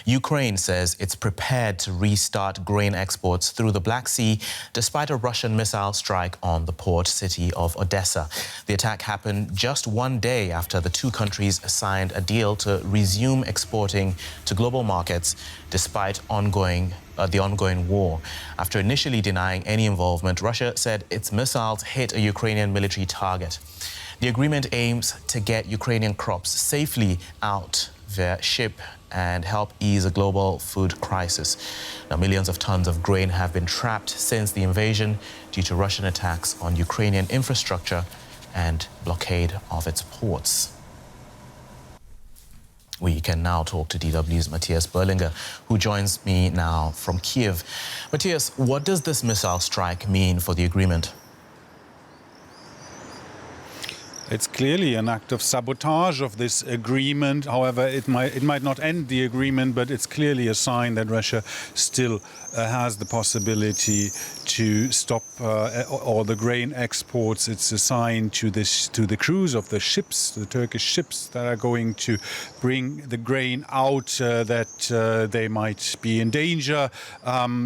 Ukraine says it's prepared to restart grain exports through the Black Sea despite a Russian missile strike on the port city of Odesa. The attack happened just one day after the two countries signed a deal to resume exporting to global markets despite the ongoing war. After initially denying any involvement, Russia said its missiles hit a Ukrainian military target. The agreement aims to get Ukrainian crops safely out via ship and help ease a global food crisis. Now, millions of tons of grain have been trapped since the invasion due to Russian attacks on Ukrainian infrastructure and blockade of its ports. We can now talk to DW's Matthias Berlinger, who joins me now from Kiev. Matthias, what does this missile strike mean for the agreement? It's clearly an act of sabotage of this agreement. However, it might not end the agreement, but it's clearly a sign that Russia still has the possibility to stop all the grain exports. It's a sign to the crews of the ships, the Turkish ships that are going to bring the grain out, that they might be in danger.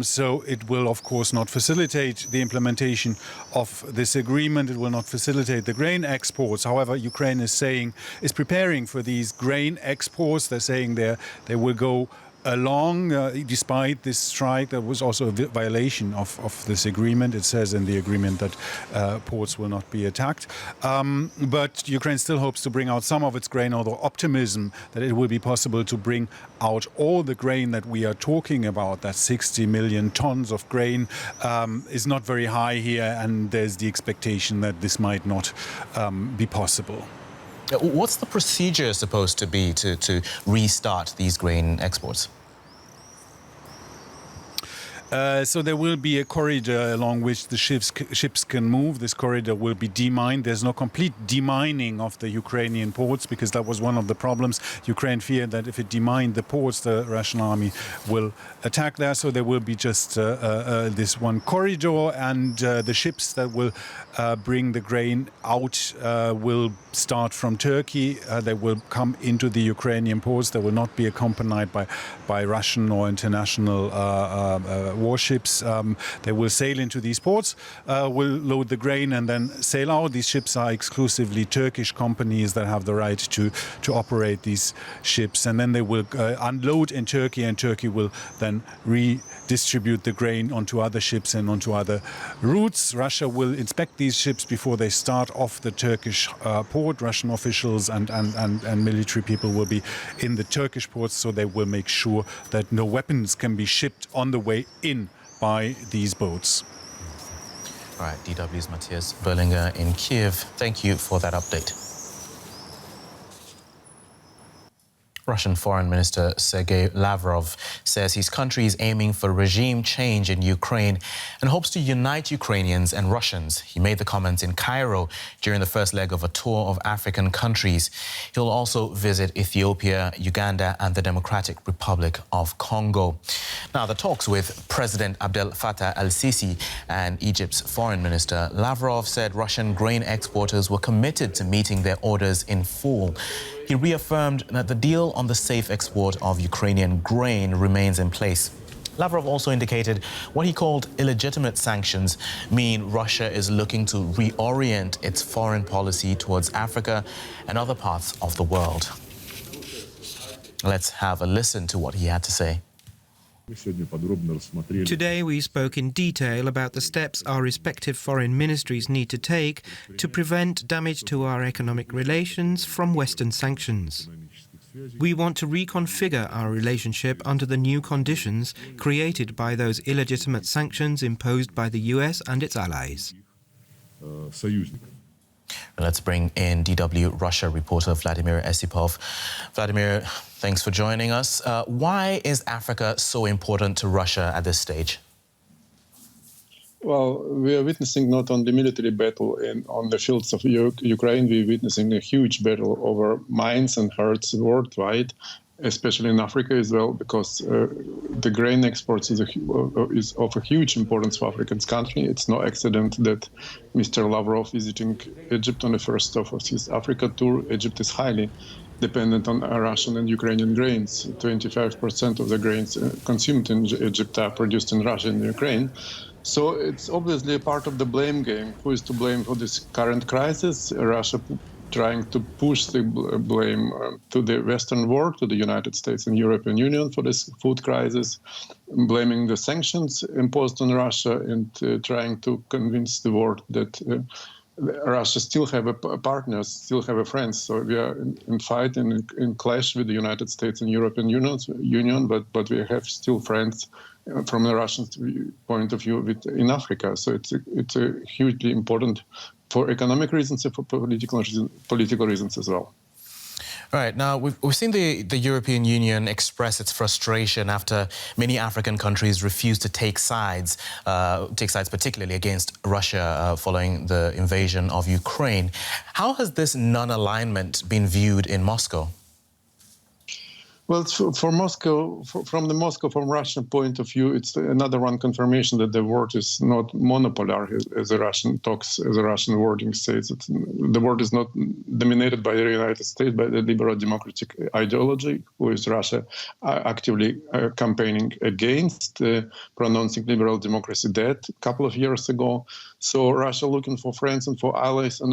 So it will, of course, not facilitate the implementation of this agreement. It will not facilitate the grain exports. However, Ukraine is preparing for these grain exports. They're saying they will go along despite this strike. There was also a violation of this agreement. It says in the agreement that ports will not be attacked. But Ukraine still hopes to bring out some of its grain, although optimism that it will be possible to bring out all the grain that we are talking about, that 60 million tons of grain, is not very high here, and there's the expectation that this might not be possible. What's the procedure supposed to be to restart these grain exports? So there will be a corridor along which the ships can move. This corridor will be demined. There's no complete demining of the Ukrainian ports, because that was one of the problems. Ukraine feared that if it demined the ports, the Russian army will attack there. So there will be just this one corridor, and the ships that will bring the grain out will start from Turkey. They will come into the Ukrainian ports. They will not be accompanied by Russian or international warships. They will sail into these ports, will load the grain and then sail out. These ships are exclusively Turkish companies that have the right to operate these ships, and then they will unload in Turkey, and Turkey will then redistribute the grain onto other ships and onto other routes. Russia will inspect these ships before they start off the Turkish port. Russian officials and military people will be in the Turkish ports, so they will make sure that no weapons can be shipped on the way in by these boats. All right, DW's Matthias Berlinger in Kiev. Thank you for that update. Russian Foreign Minister Sergey Lavrov says his country is aiming for regime change in Ukraine and hopes to unite Ukrainians and Russians. He made the comments in Cairo during the first leg of a tour of African countries. He'll also visit Ethiopia, Uganda and the Democratic Republic of Congo. Now, the talks with President Abdel Fattah el-Sisi and Egypt's Foreign Minister Lavrov said Russian grain exporters were committed to meeting their orders in full. He reaffirmed that the deal on the safe export of Ukrainian grain remains in place. Lavrov also indicated what he called illegitimate sanctions mean Russia is looking to reorient its foreign policy towards Africa and other parts of the world. Let's have a listen to what he had to say. Today we spoke in detail about the steps our respective foreign ministries need to take to prevent damage to our economic relations from Western sanctions. We want to reconfigure our relationship under the new conditions created by those illegitimate sanctions imposed by the US and its allies. Let's bring in DW Russia reporter Vladimir Esipov. Vladimir, thanks for joining us. Why is Africa so important to Russia at this stage? Well, we are witnessing not only military battle on the fields of Ukraine, we are witnessing a huge battle over minds and hearts worldwide, especially in Africa as well, because the grain exports is of a huge importance for Africa's country. It's no accident that Mr. Lavrov visiting Egypt on the first of his Africa tour. Egypt is highly dependent on Russian and Ukrainian grains. 25% of the grains consumed in Egypt are produced in Russia and Ukraine. So it's obviously a part of the blame game. Who is to blame for this current crisis? Russia trying to push the blame to the Western world, to the United States and European Union for this food crisis, blaming the sanctions imposed on Russia and trying to convince the world that Russia still have a partners, still have a friends. So we are in fight and in clash with the United States and European Union, but we have still friends from the Russian point of view in Africa. So it's a hugely important for economic reasons and for political reasons as well. Right. Now, we've seen the European Union express its frustration after many African countries refuse to take sides particularly against Russia following the invasion of Ukraine. How has this non-alignment been viewed in Moscow? Well, for Moscow, from Russian point of view, it's another one confirmation that the world is not monopolar, as the Russian wording says. The world is not dominated by the United States, by the liberal democratic ideology, who is Russia actively campaigning against, pronouncing liberal democracy dead a couple of years ago. So Russia looking for friends and for allies on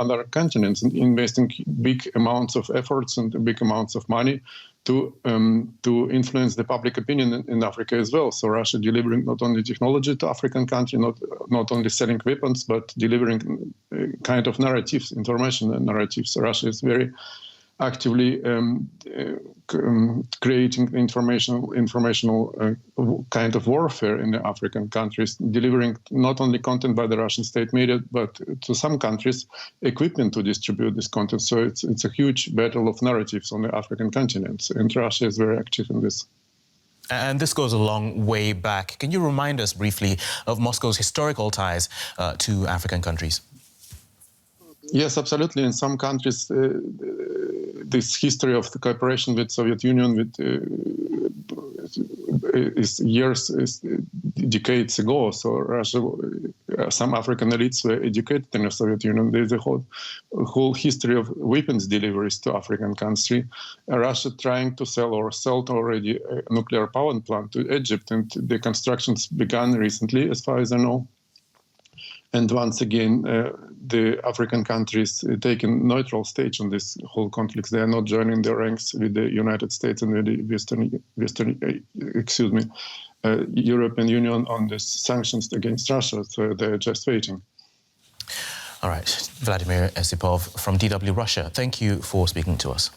other continents and investing big amounts of efforts and big amounts of money to influence the public opinion in Africa as well. So Russia delivering not only technology to African countries, not only selling weapons, but delivering kind of narratives, information narratives. Russia is very actively creating informational kind of warfare in the African countries, delivering not only content by the Russian state media, but to some countries, equipment to distribute this content. So it's a huge battle of narratives on the African continent, and Russia is very active in this. And this goes a long way back. Can you remind us briefly of Moscow's historical ties to African countries? Yes, absolutely. In some countries, this history of the cooperation with Soviet Union is decades ago. So Russia, some African elites were educated in the Soviet Union. There's a whole history of weapons deliveries to African countries. Russia trying to sell or sold already a nuclear power plant to Egypt, and the constructions began recently, as far as I know. And once again, the African countries taking neutral stage on this whole conflict. They are not joining the ranks with the United States and with the European Union on the sanctions against Russia. So they're just waiting. All right, Vladimir Esipov from DW Russia, thank you for speaking to us.